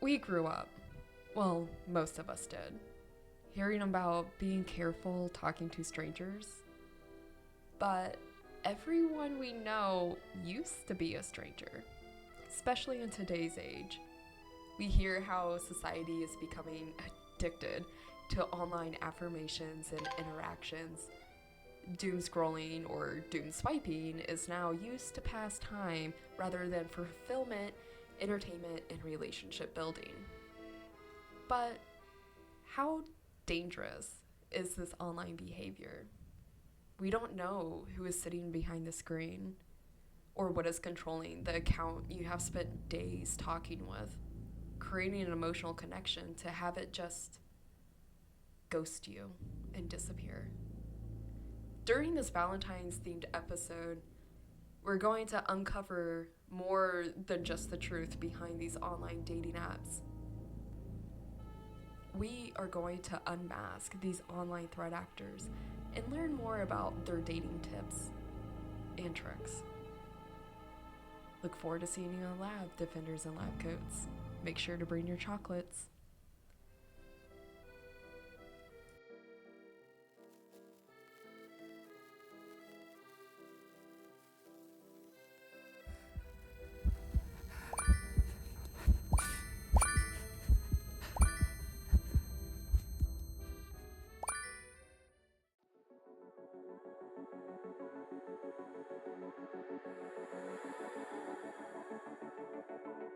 We grew up, well, most of us did, hearing about being careful talking to strangers. But everyone we know used to be a stranger, especially in today's age. We hear how society is becoming addicted to online affirmations and interactions. Doom scrolling or doom swiping is now used to pass time rather than for fulfillment, entertainment, and relationship building. But how dangerous is this online behavior? We don't know who is sitting behind the screen or what is controlling the account you have spent days talking with, creating an emotional connection to have it just ghost you and disappear. During this Valentine's themed episode, we're going to uncover more than just the truth behind these online dating apps. We are going to unmask these online threat actors and learn more about their dating tips and tricks. Look forward to seeing you in the lab, defenders in lab coats. Make sure to bring your chocolates.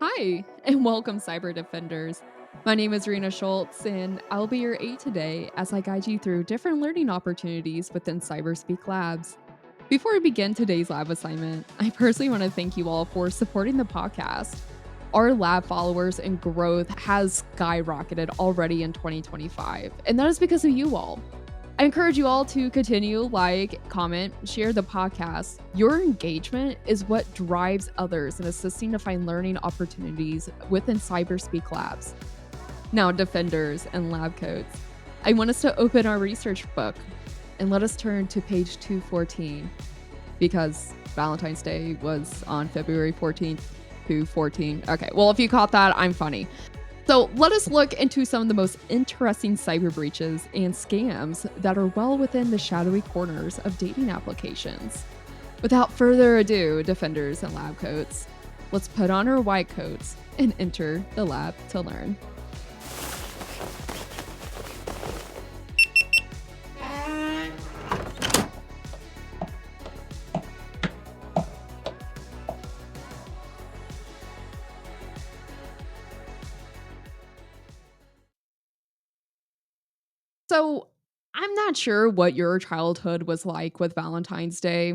Hi, and welcome, Cyber Defenders. My name is Reanna Schultz, and I'll be your aide today as I guide you through different learning opportunities within CyberSpeak Labs. Before we begin today's lab assignment, I personally want to thank you all for supporting the podcast. Our lab followers and growth has skyrocketed already in 2025, and that is because of you all. I encourage you all to continue, like, comment, share the podcast. Your engagement is what drives others in assisting to find learning opportunities within CyberSpeak Labs. Now, defenders and lab coats, I want us to open our research book and let us turn to page 214 because Valentine's Day was on February 14th, 214. Okay, well, if you caught that, I'm funny. So let us look into some of the most interesting cyber breaches and scams that are well within the shadowy corners of dating applications. Without further ado, defenders and lab coats, let's put on our white coats and enter the lab to learn. So, I'm not sure what your childhood was like with Valentine's Day,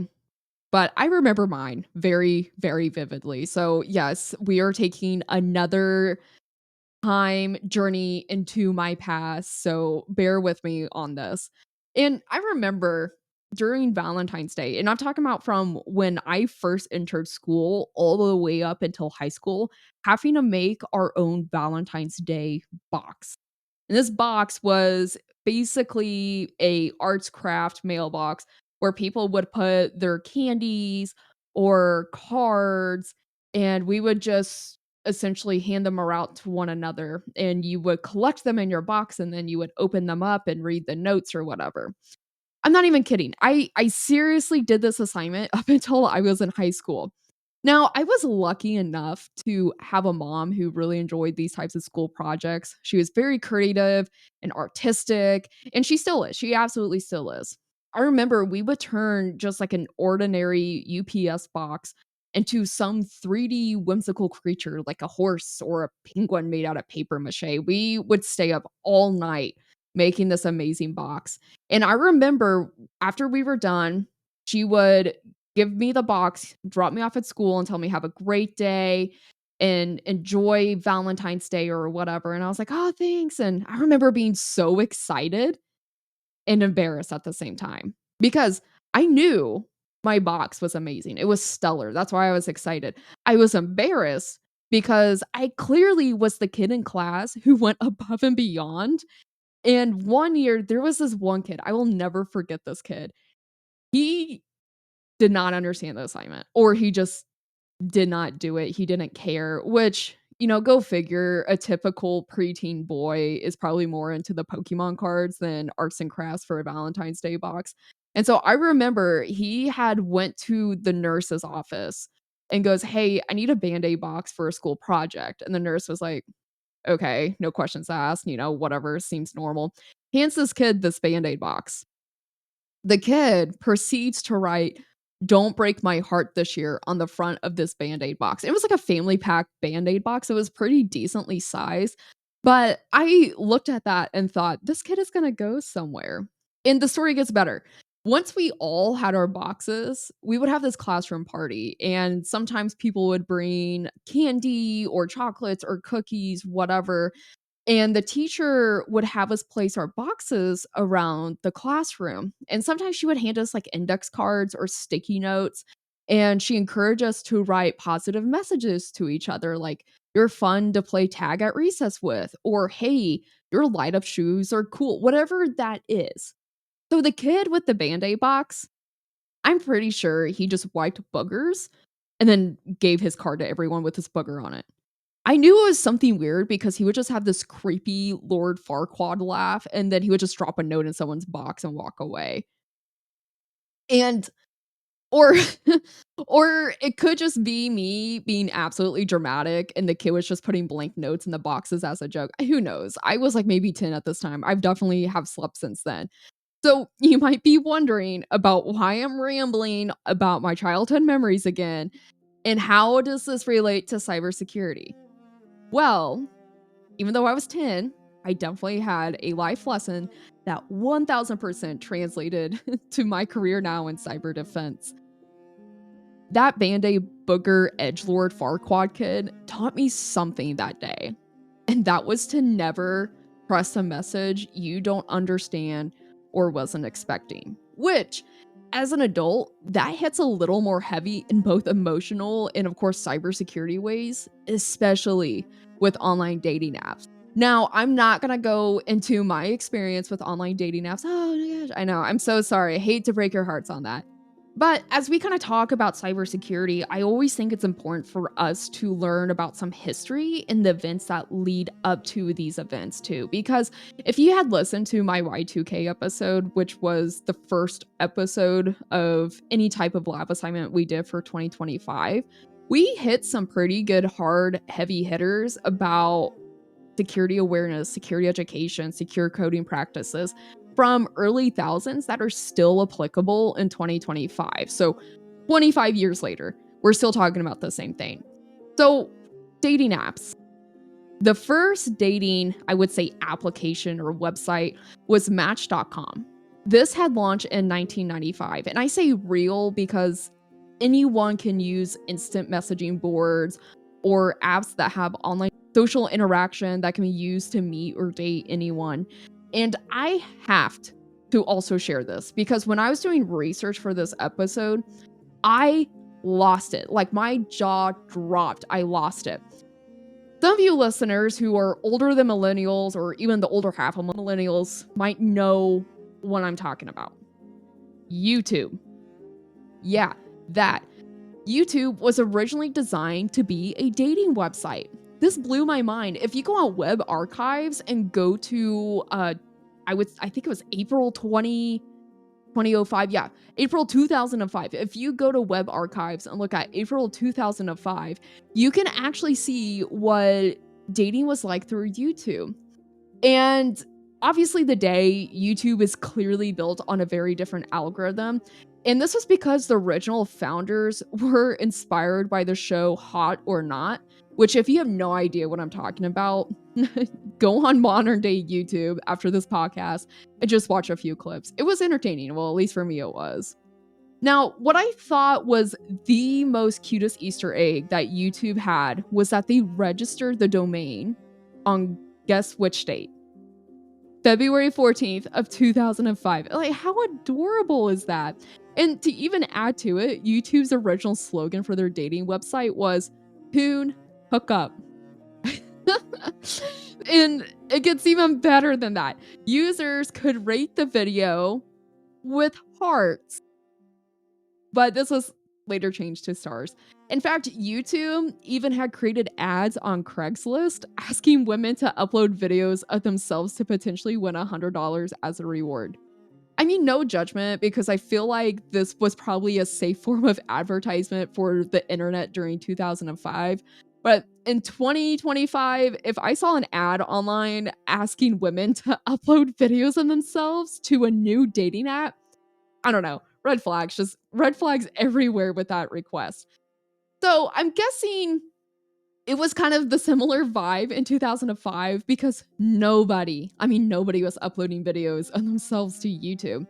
but I remember mine very, very vividly. So, yes, we are taking another time journey into my past. So, bear with me on this. And I remember during Valentine's Day, and I'm talking about from when I first entered school all the way up until high school, having to make our own Valentine's Day box. And this box was basically a arts craft mailbox where people would put their candies or cards, and we would just essentially hand them around to one another, and you would collect them in your box, and then you would open them up and read the notes or whatever. I'm not even kidding. I seriously did this assignment up until I was in high school. Now, I was lucky enough to have a mom who really enjoyed these types of school projects. She was very creative and artistic, and she still is. She absolutely still is. I remember we would turn just like an ordinary UPS box into some 3D whimsical creature like a horse or a penguin made out of paper mache. We would stay up all night making this amazing box. And I remember after we were done, she would give me the box, drop me off at school, and tell me, "Have a great day and enjoy Valentine's Day," or whatever. And I was like, "Oh, thanks." And I remember being so excited and embarrassed at the same time because I knew my box was amazing. It was stellar. That's why I was excited. I was embarrassed because I clearly was the kid in class who went above and beyond. And one year, there was this one kid, I will never forget this kid. He did not understand the assignment, or he just did not do it. He didn't care, which, go figure, a typical preteen boy is probably more into the Pokemon cards than arts and crafts for a Valentine's Day box. And so I remember he had went to the nurse's office and goes, "Hey, I need a Band-Aid box for a school project." And the nurse was like, "Okay, no questions asked, whatever, seems normal." Hands this kid this Band-Aid box. The kid proceeds to write, "Don't break my heart this year" on the front of this Band-Aid box. It was like a family pack Band-Aid box. It was pretty decently sized, but I looked at that and thought, "This kid is gonna go somewhere." And the story gets better. Once we all had our boxes, we would have this classroom party, and sometimes people would bring candy or chocolates or cookies, whatever, and the teacher would have us place our boxes around the classroom. And sometimes she would hand us like index cards or sticky notes. And she encouraged us to write positive messages to each other, like, "You're fun to play tag at recess with," or "Hey, your light up shoes are cool," whatever that is. So the kid with the Band Aid box, I'm pretty sure he just wiped boogers and then gave his card to everyone with his booger on it. I knew it was something weird because he would just have this creepy Lord Farquaad laugh, and then he would just drop a note in someone's box and walk away. And or or it could just be me being absolutely dramatic and the kid was just putting blank notes in the boxes as a joke. Who knows? I was like maybe 10 at this time. I've definitely have slept since then. So you might be wondering about why I'm rambling about my childhood memories again, and how does this relate to cybersecurity? Well, even though I was 10, I definitely had a life lesson that 1000% translated to my career now in cyber defense. That Band-Aid booger edgelord Farquaad kid taught me something that day, and that was to never trust a message you don't understand or wasn't expecting. Which, as an adult, that hits a little more heavy in both emotional and, of course, cybersecurity ways, especially with online dating apps. Now, I'm not gonna go into my experience with online dating apps. Oh my gosh, I know. I'm so sorry. I hate to break your hearts on that. But as we kind of talk about cybersecurity, I always think it's important for us to learn about some history and the events that lead up to these events too. Because if you had listened to my Y2K episode, which was the first episode of any type of lab assignment we did for 2025, we hit some pretty good hard heavy hitters about security awareness, security education, secure coding practices from early thousands that are still applicable in 2025. So 25 years later, we're still talking about the same thing. So, dating apps. The first dating, I would say, application or website was Match.com. This had launched in 1995. And I say real because anyone can use instant messaging boards or apps that have online social interaction that can be used to meet or date anyone. And I have to also share this because when I was doing research for this episode, I lost it. Like my jaw dropped. I lost it. Some of you listeners who are older than millennials or even the older half of millennials might know what I'm talking about. YouTube. Yeah, that. YouTube was originally designed to be a dating website. This blew my mind. If you go on web archives and go to I think it was April 2005. Yeah, April 2005. If you go to web archives and look at April 2005, you can actually see what dating was like through YouTube. And obviously, the day YouTube is clearly built on a very different algorithm. And this was because the original founders were inspired by the show Hot or Not, which, if you have no idea what I'm talking about, go on modern day YouTube after this podcast and just watch a few clips. It was entertaining. Well, at least for me, it was. Now, what I thought was the most cutest Easter egg that YouTube had was that they registered the domain on guess which date? February 14th of 2005. Like, how adorable is that? And to even add to it, YouTube's original slogan for their dating website was "Tune, hook up." And it gets even better than that. Users could rate the video with hearts. But this was later changed to stars. In fact, YouTube even had created ads on Craigslist asking women to upload videos of themselves to potentially win $100 as a reward. I mean, no judgment, because I feel like this was probably a safe form of advertisement for the internet during 2005. But in 2025, if I saw an ad online asking women to upload videos of themselves to a new dating app, I don't know, red flags, just red flags everywhere with that request. So I'm guessing it was kind of the similar vibe in 2005 because nobody was uploading videos of themselves to YouTube.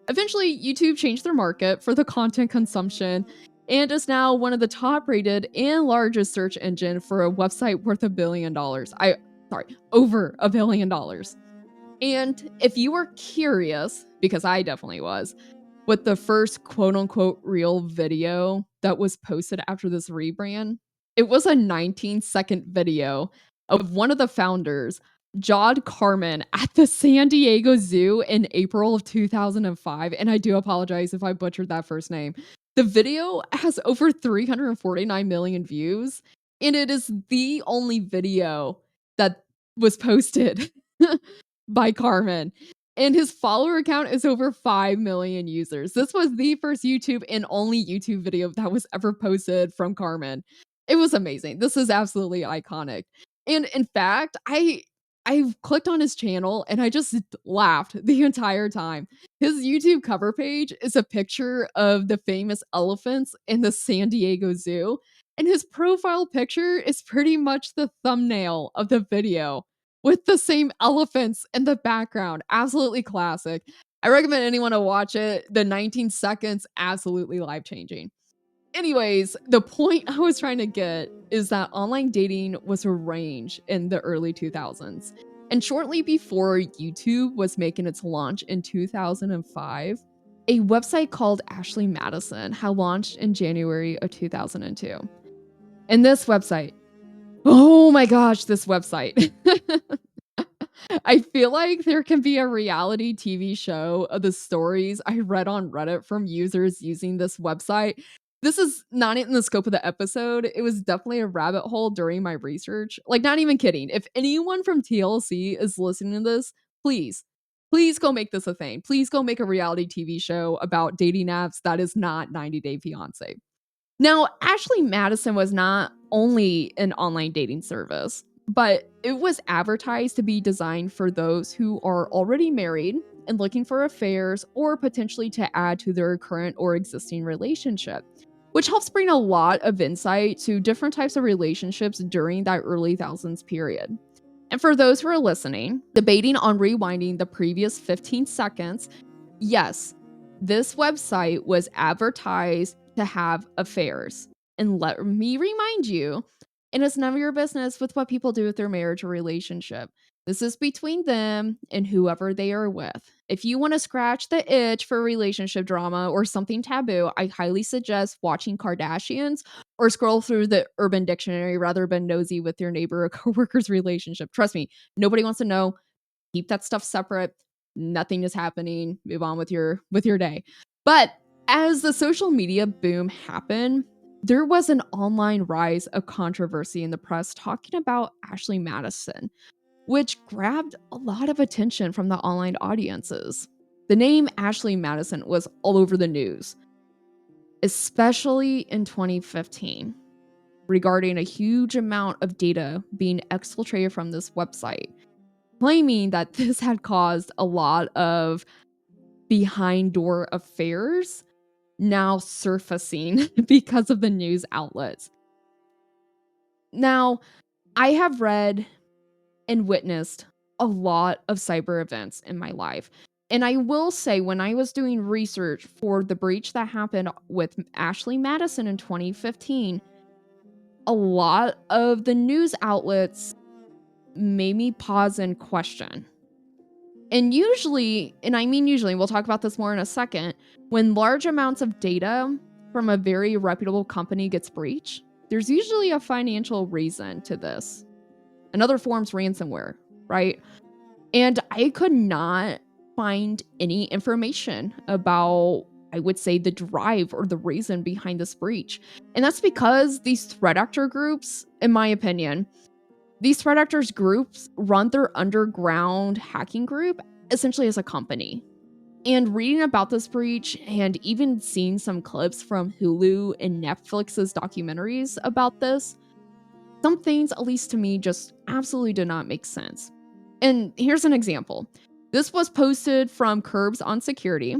Eventually, YouTube changed their market for the content consumption and is now one of the top rated and largest search engine for a website worth $1 billion. Over $1 billion. And if you were curious, because I definitely was, what the first quote unquote real video that was posted after this rebrand, it was a 19-second video of one of the founders, Jod Carmen, at the San Diego Zoo in April of 2005. And I do apologize if I butchered that first name. The video has over 349 million views, and it is the only video that was posted by Carmen. And his follower account is over 5 million users. This was the first YouTube and only YouTube video that was ever posted from Carmen. It was amazing. This is absolutely iconic. And in fact, I clicked on his channel and I just laughed the entire time. His YouTube cover page is a picture of the famous elephants in the San Diego Zoo, and his profile picture is pretty much the thumbnail of the video with the same elephants in the background. Absolutely classic. I recommend anyone to watch it. The 19 seconds, absolutely life changing. Anyways, the point I was trying to get is that online dating was arranged in the early 2000s. And shortly before YouTube was making its launch in 2005, a website called Ashley Madison had launched in January of 2002. And this website, oh my gosh, this website. I feel like there can be a reality TV show of the stories I read on Reddit from users using this website. This is not in the scope of the episode. It was definitely a rabbit hole during my research. Like, not even kidding. If anyone from TLC is listening to this, please, please go make this a thing. Please go make a reality TV show about dating apps that is not 90 Day Fiancé. Now, Ashley Madison was not only an online dating service, but it was advertised to be designed for those who are already married and looking for affairs or potentially to add to their current or existing relationship, which helps bring a lot of insight to different types of relationships during that early thousands period. And for those who are listening, debating on rewinding the previous 15 seconds, yes, this website was advertised to have affairs. And let me remind you, it is none of your business with what people do with their marriage or relationship. This is between them and whoever they are with. If you want to scratch the itch for relationship drama or something taboo, I highly suggest watching Kardashians or scroll through the Urban Dictionary rather than nosy with your neighbor or coworker's relationship. Trust me, nobody wants to know. Keep that stuff separate. Nothing is happening. Move on with your day. But as the social media boom happened, there was an online rise of controversy in the press talking about Ashley Madison, which grabbed a lot of attention from the online audiences. The name Ashley Madison was all over the news, especially in 2015, regarding a huge amount of data being exfiltrated from this website, claiming that this had caused a lot of behind door affairs now surfacing because of the news outlets. Now, I have read and witnessed a lot of cyber events in my life. And I will say, when I was doing research for the breach that happened with Ashley Madison in 2015, a lot of the news outlets made me pause and question. And usually, and I mean usually, we'll talk about this more in a second, when large amounts of data from a very reputable company gets breached, there's usually a financial reason to this. Another form's ransomware, right? And I could not find any information about I would say, the drive or the reason behind this breach. And that's because these threat actor groups, in my opinion, these threat actors groups run their underground hacking group essentially as a company. And reading about this breach and even seeing some clips from Hulu and Netflix's documentaries about this, some things, at least to me, just absolutely did not make sense. And here's an example. This was posted from Curbs on Security,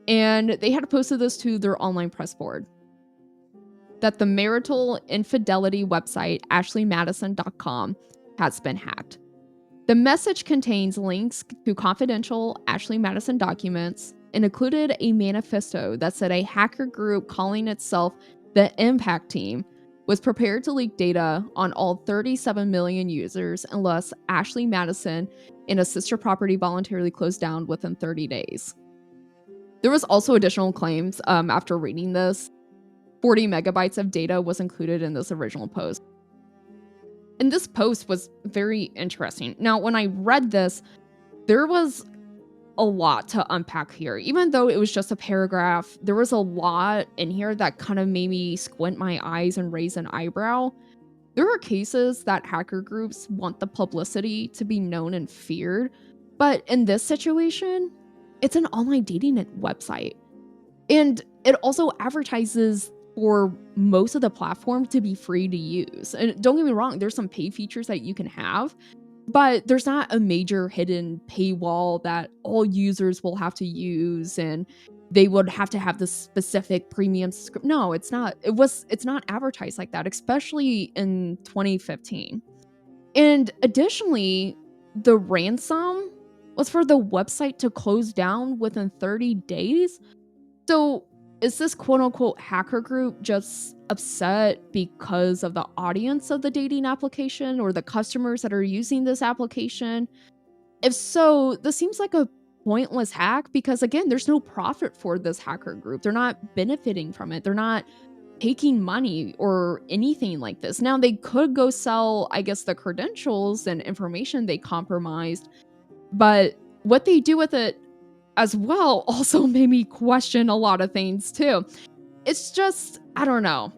and they had posted this to their online press board that the marital infidelity website, ashleymadison.com, has been hacked. The message contains links to confidential Ashley Madison documents and included a manifesto that said a hacker group calling itself the Impact Team was prepared to leak data on all 37 million users unless Ashley Madison and a sister property voluntarily closed down within 30 days. There was also additional claims after reading this. 40 megabytes of data was included in this original post. And this post was very interesting. Now, when I read this, there was a lot to unpack here. Even though it was just a paragraph, there was a lot in here that kind of made me squint my eyes and raise an eyebrow. There are cases that hacker groups want the publicity to be known and feared, but in this situation, it's an online dating website. And it also advertises for most of the platform to be free to use. And don't get me wrong, there's some pay features that you can have, but there's not a major hidden paywall that all users will have to use and they would have to have this specific premium subscription. No, it's not. It's not advertised like that, especially in 2015. And additionally, the ransom was for the website to close down within 30 days. So, is this quote unquote hacker group just upset because of the audience of the dating application or the customers that are using this application? If so, this seems like a pointless hack because, again, there's no profit for this hacker group. They're not benefiting from it. They're not taking money or anything like this. Now, they could go sell, I guess, the credentials and information they compromised, but what they do with it as well also made me question a lot of things too. It's just, I don't know.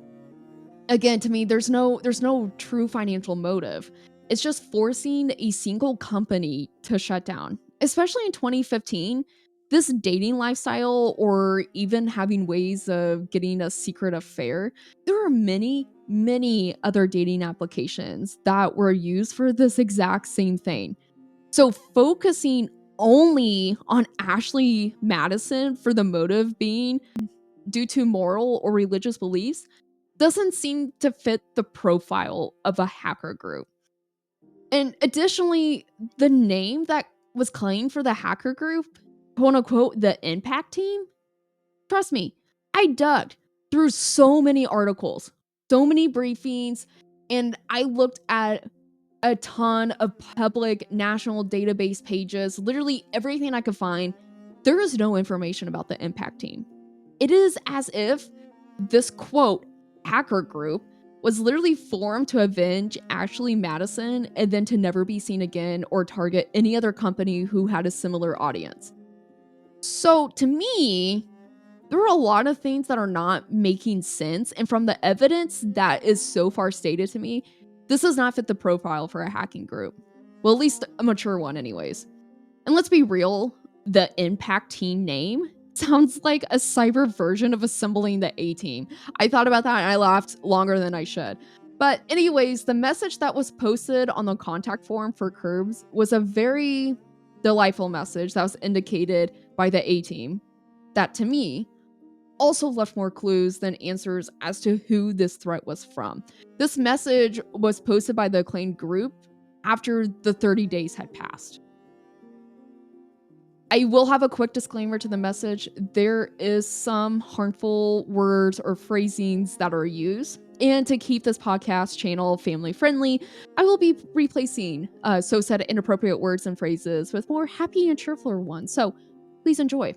Again, to me, there's no true financial motive. It's just forcing a single company to shut down. Especially in 2015, this dating lifestyle or even having ways of getting a secret affair, there are many other dating applications that were used for this exact same thing. So focusing only on Ashley Madison for the motive being due to moral or religious beliefs doesn't seem to fit the profile of a hacker group. And additionally, the name that was claimed for the hacker group, quote unquote, the Impact Team, trust me, I dug through so many articles, so many briefings, and I looked at a ton of public national database pages, literally everything I could find. There is no information about the Impact Team. It is as if this quote hacker group was literally formed to avenge Ashley Madison and then to never be seen again or target any other company who had a similar audience. So to me, there are a lot of things that are not making sense. And from the evidence that is so far stated to me, this does not fit the profile for a hacking group. Well, at least a mature one, anyways. And let's be real, the Impact Team name sounds like a cyber version of assembling the A Team. I thought about that and I laughed longer than I should. But, anyways, the message that was posted on the contact form for Curbs was a very delightful message that was indicated by the A Team. That to me also left more clues than answers as to who this threat was from. This message was posted by the acclaimed group after the 30 days had passed. I will have a quick disclaimer to the message. There is some harmful words or phrasings that are used. And to keep this podcast channel family friendly, I will be replacing so said inappropriate words and phrases with more happy and cheerful ones. So please enjoy.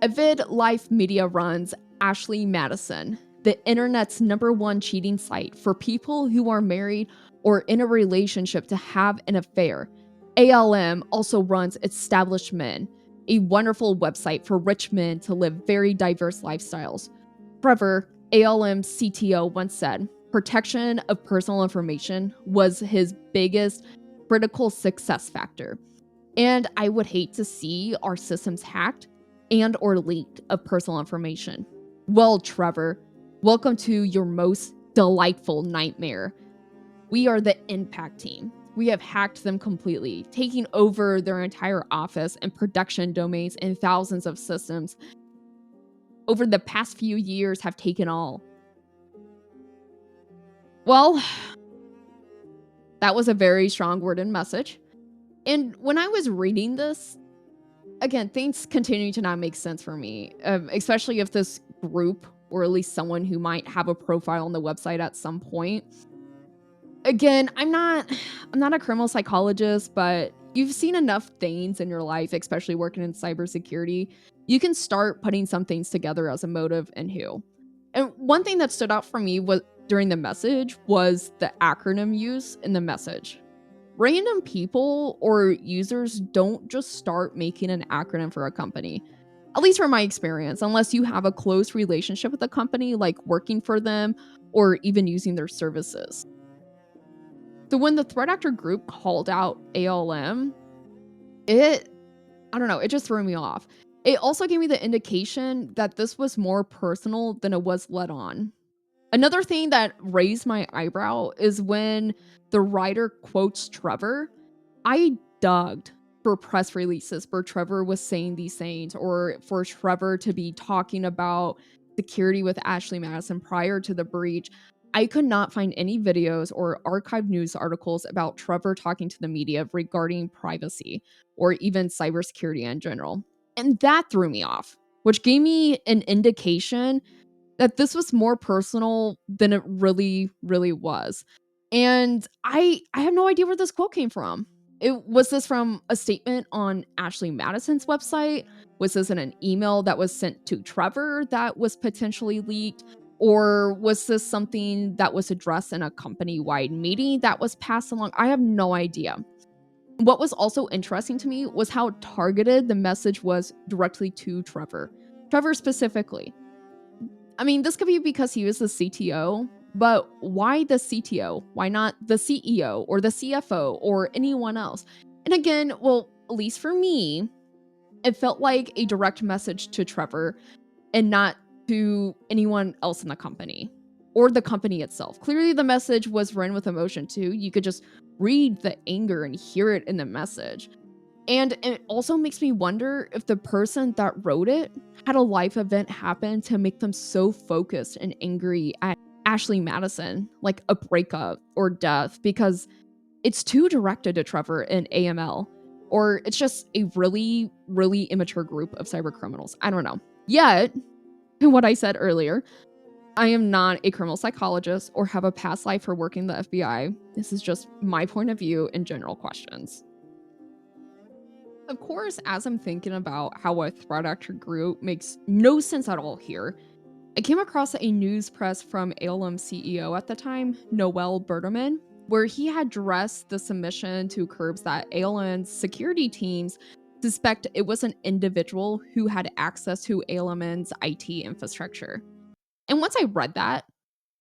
Avid Life Media runs Ashley Madison, the internet's #1 cheating site for people who are married or in a relationship to have an affair. ALM also runs Established Men, a wonderful website for rich men to live very diverse lifestyles. Trevor, ALM CTO, once said, protection of personal information was his biggest critical success factor. And I would hate to see our systems hacked and or leaked of personal information. Well, Trevor, welcome to your most delightful nightmare. We are the impact team. We have hacked them completely, taking over their entire office and production domains and thousands of systems over the past few years have taken all. Well, that was a very strong worded message. And when I was reading this, again, things continue to not make sense for me, especially if this group, or at least someone who might have a profile on the website at some point. Again, I'm not a criminal psychologist, but you've seen enough things in your life, especially working in cybersecurity. You can start putting some things together as a motive and who. And one thing that stood out for me was during the message was the acronym use in the message. Random people or users don't just start making an acronym for a company. At least from my experience, unless you have a close relationship with a company, like working for them or even using their services. So when the threat actor group called out ALM, it I don't know, it just threw me off. It also gave me the indication that this was more personal than it was let on. Another thing that raised my eyebrow is when the writer quotes Trevor. I dug for press releases where Trevor was saying these things, or for Trevor to be talking about security with Ashley Madison prior to the breach. I could not find any videos or archived news articles about Trevor talking to the media regarding privacy or even cybersecurity in general. And that threw me off, which gave me an indication that this was more personal than it really was. And I have no idea where this quote came from. Was this from a statement on Ashley Madison's website? Was this in an email that was sent to Trevor that was potentially leaked? Or was this something that was addressed in a company-wide meeting that was passed along? I have no idea. What was also interesting to me was how targeted the message was directly to Trevor. Trevor specifically. I mean, this could be because he was the CTO, but why the CTO? Why not the CEO or the CFO or anyone else? And again, well, at least for me, it felt like a direct message to Trevor and not to anyone else in the company or the company itself. Clearly, the message was written with emotion too. You could just read the anger and hear it in the message. And it also makes me wonder if the person that wrote it had a life event happen to make them so focused and angry at Ashley Madison, like a breakup or death, because it's too directed to Trevor and AML, or it's just a really immature group of cyber criminals. I don't know. Yet, what I said earlier, I am not a criminal psychologist or have a past life for working in the FBI. This is just my point of view and general questions. Of course, as I'm thinking about how a threat actor group makes no sense at all here, I came across a news press from ALM CEO at the time, Noel Berterman, where he had addressed the submission to curbs that ALM's security teams suspect it was an individual who had access to ALM's IT infrastructure. And once I read that,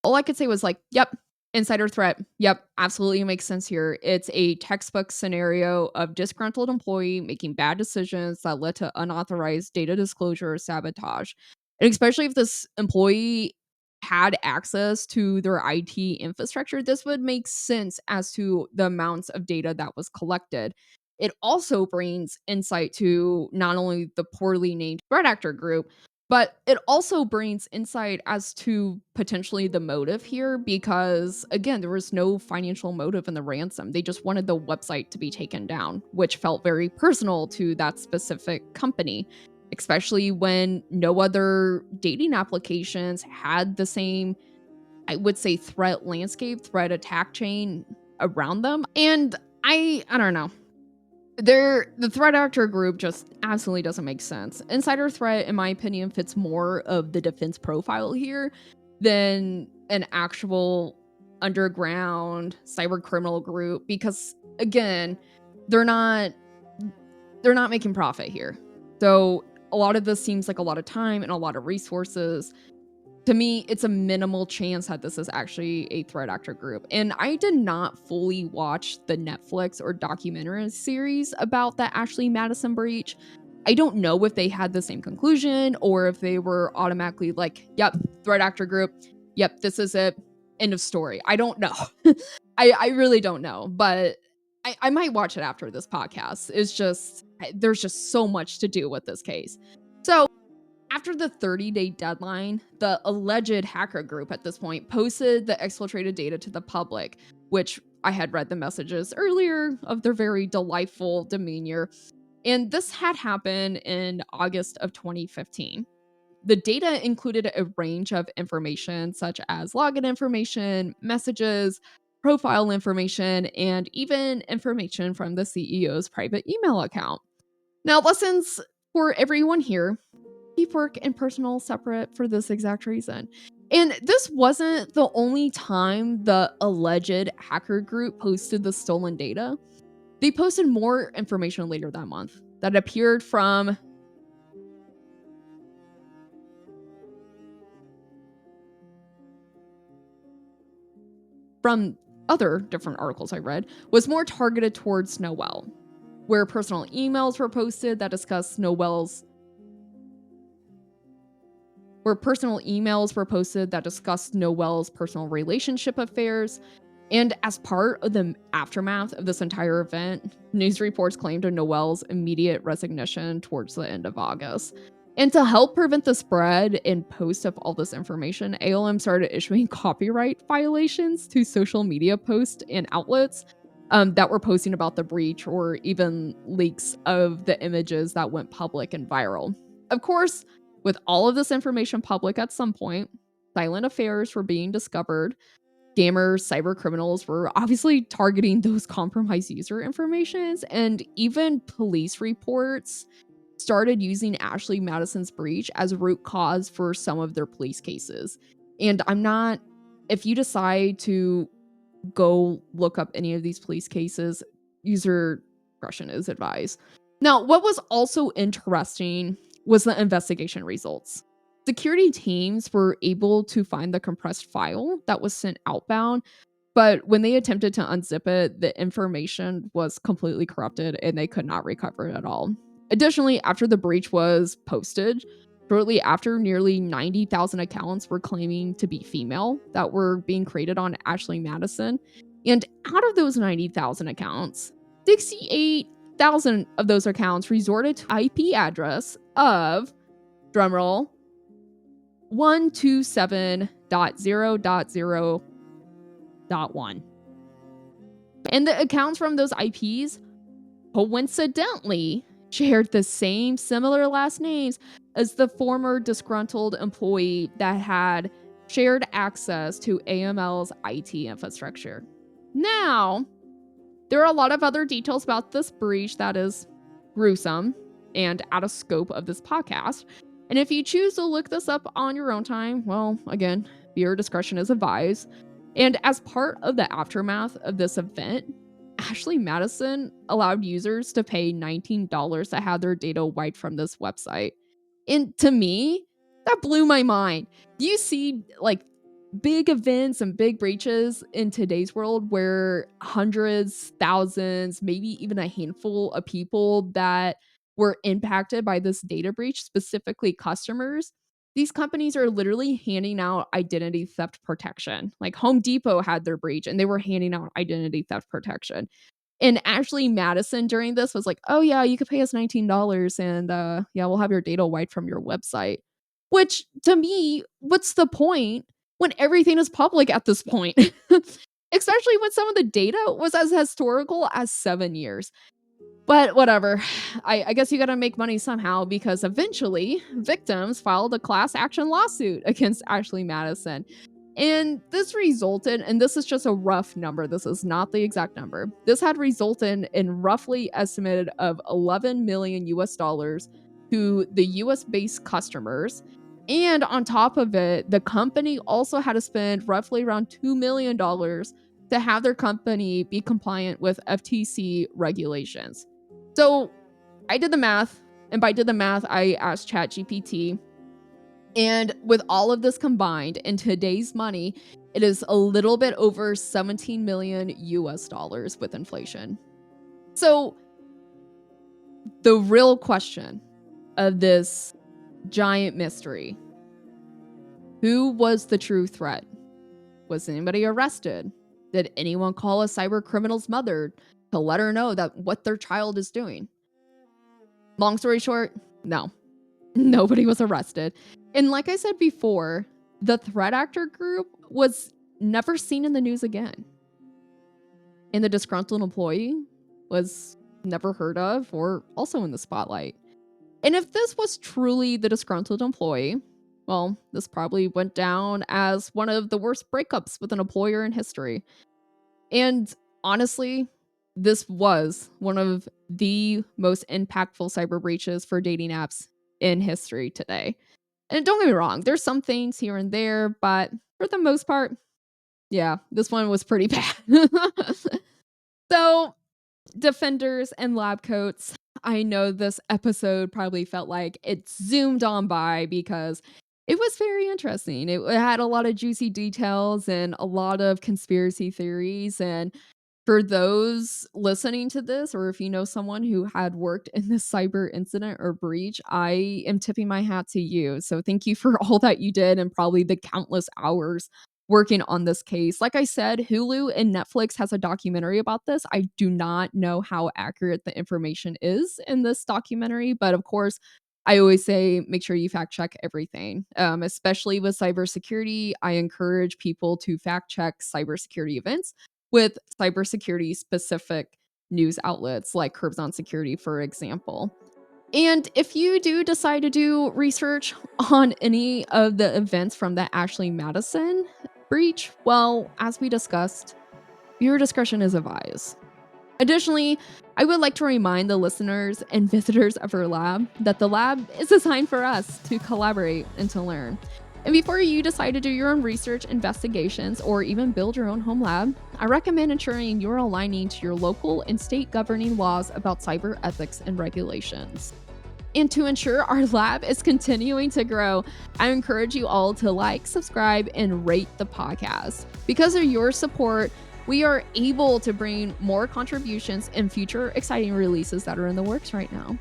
all I could say was like, "Yep, insider threat. Yep, absolutely makes sense here." It's a textbook scenario of disgruntled employee making bad decisions that led to unauthorized data disclosure or sabotage. And especially if this employee had access to their IT infrastructure, this would make sense as to the amounts of data that was collected. It also brings insight to not only the poorly named threat actor group, but it also brings insight as to potentially the motive here because, again, there was no financial motive in the ransom. They just wanted the website to be taken down, which felt very personal to that specific company, especially when no other dating applications had the same, I would say, threat landscape, threat attack chain around them. And I don't know. The threat actor group just absolutely doesn't make sense. Insider threat, in my opinion, fits more of the defense profile here than an actual underground cyber criminal group because again, they're not they're not making profit here. So a lot of this seems like a lot of time and a lot of resources. To me, it's a minimal chance that this is actually a threat actor group. And I did not fully watch the Netflix or documentary series about the Ashley Madison breach. I don't know if they had the same conclusion or if they were automatically like, yep, threat actor group. Yep, this is it. End of story. I don't know. I really don't know. But I might watch it after this podcast. It's just, there's just so much to do with this case. So, after the 30-day deadline, the alleged hacker group at this point posted the exfiltrated data to the public, which I had read the messages earlier of their very delightful demeanor. And this had happened in August of 2015. The data included a range of information such as login information, messages, profile information, and even information from the CEO's private email account. Now, lessons for everyone here: keep work and personal separate for this exact reason. And this wasn't the only time the alleged hacker group posted the stolen data. They posted more information later that month that appeared from other different articles I read, was more targeted towards Noel, where personal emails were posted that discussed Noel's where personal emails were posted that discussed Noel's personal relationship affairs. And as part of the aftermath of this entire event, news reports claimed of Noel's immediate resignation towards the end of August. And to help prevent the spread and post of all this information, ALM started issuing copyright violations to social media posts and outlets that were posting about the breach or even leaks of the images that went public and viral. Of course, with all of this information public at some point, silent affairs were being discovered. Scammers, cyber criminals were obviously targeting those compromised user informations, and even police reports started using Ashley Madison's breach as a root cause for some of their police cases. And if you decide to go look up any of these police cases, user discretion is advised. Now, what was also interesting was the investigation results. Security teams were able to find the compressed file that was sent outbound, but when they attempted to unzip it, the information was completely corrupted and they could not recover it at all. Additionally, after the breach was posted, shortly after, nearly 90,000 accounts were claiming to be female that were being created on Ashley Madison. And out of those 90,000 accounts, 68,000 of those accounts resorted to IP address of, drumroll, 127.0.0.1. And the accounts from those IPs coincidentally shared the same similar last names as the former disgruntled employee that had shared access to AML's IT infrastructure. Now, there are a lot of other details about this breach that is gruesome and out of scope of this podcast. And if you choose to look this up on your own time, well, again, viewer discretion is advised. And as part of the aftermath of this event, Ashley Madison allowed users to pay $19 to have their data wiped from this website. And to me, that blew my mind. You see, like, big events and big breaches in today's world where hundreds, thousands, maybe even a handful of people that were impacted by this data breach, specifically customers. These companies are literally handing out identity theft protection. Like Home Depot had their breach and they were handing out identity theft protection. And Ashley Madison during this was like, "Oh yeah, you could pay us $19 and yeah, we'll have your data wiped from your website." Which to me, what's the point when everything is public at this point? Especially when some of the data was as historical as 7 years. But whatever. I guess you gotta make money somehow because eventually victims filed a class action lawsuit against Ashley Madison. And this resulted, and this is just a rough number, this is not the exact number. This had resulted in roughly estimated of 11 million US dollars to the US based customers. And on top of it, the company also had to spend roughly around $2 million to have their company be compliant with FTC regulations. So I did the math. And I did the math, I asked ChatGPT, and with all of this combined in today's money, it is a little bit over 17 million US dollars with inflation. So the real question of this giant mystery, who was the true threat? Was anybody arrested? Did anyone call a cyber criminal's mother to let her know that what their child is doing? Long story short, no. Nobody was arrested. And like I said before, the threat actor group was never seen in the news again. And the disgruntled employee was never heard of or also in the spotlight. And if this was truly the disgruntled employee, well, this probably went down as one of the worst breakups with an employer in history. And honestly, this was one of the most impactful cyber breaches for dating apps in history today. And don't get me wrong, there's some things here and there, but for the most part, yeah, this one was pretty bad. So, defenders and lab coats, I know this episode probably felt like it zoomed on by because it was very interesting. It had a lot of juicy details and a lot of conspiracy theories. And for those listening to this, or if you know someone who had worked in this cyber incident or breach, I am tipping my hat to you. So thank you for all that you did and probably the countless hours working on this case. Like I said, Hulu and Netflix has a documentary about this. I do not know how accurate the information is in this documentary, but of course, I always say make sure you fact check everything, especially with cybersecurity. I encourage people to fact check cybersecurity events with cybersecurity specific news outlets like Curbs on Security, for example. And if you do decide to do research on any of the events from the Ashley Madison breach, well, as we discussed, viewer discretion is advised. Additionally, I would like to remind the listeners and visitors of our lab that the lab is designed for us to collaborate and to learn. And before you decide to do your own research, investigations, or even build your own home lab, I recommend ensuring you're aligning to your local and state governing laws about cyber ethics and regulations. And to ensure our lab is continuing to grow, I encourage you all to like, subscribe, and rate the podcast. Because of your support, we are able to bring more contributions and future exciting releases that are in the works right now.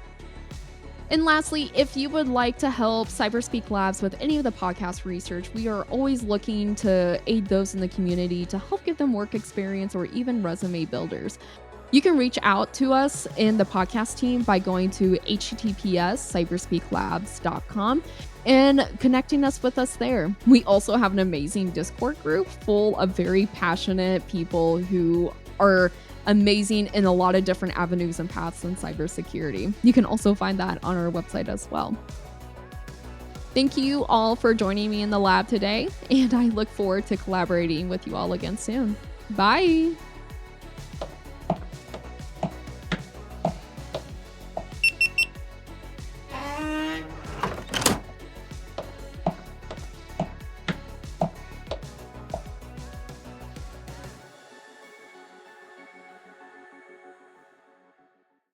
And lastly, if you would like to help CyberSpeak Labs with any of the podcast research, we are always looking to aid those in the community to help give them work experience or even resume builders. You can reach out to us in the podcast team by going to https://cyberspeaklabs.com and connecting us with us there. We also have an amazing Discord group full of very passionate people who are amazing in a lot of different avenues and paths in cybersecurity. You can also find that on our website as well. Thank you all for joining me in the lab today, and I look forward to collaborating with you all again soon. Bye!